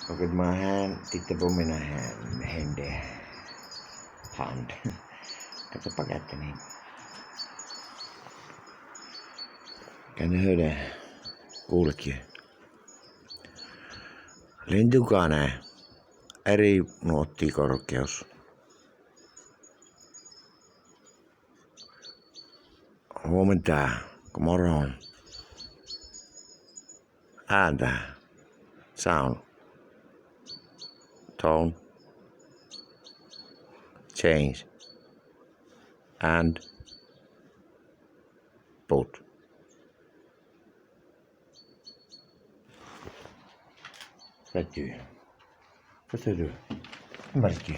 Plockat my hand, titta på mina händer. Hand. Katso paketini. Kan du höra det? Kuuletko? Lintukane. Eri nuottikorkeus. Huomenta. Godmorgon. Ääntä. Sound. Tone. Change. And. Put. Täytyy. Ymmärrätkö?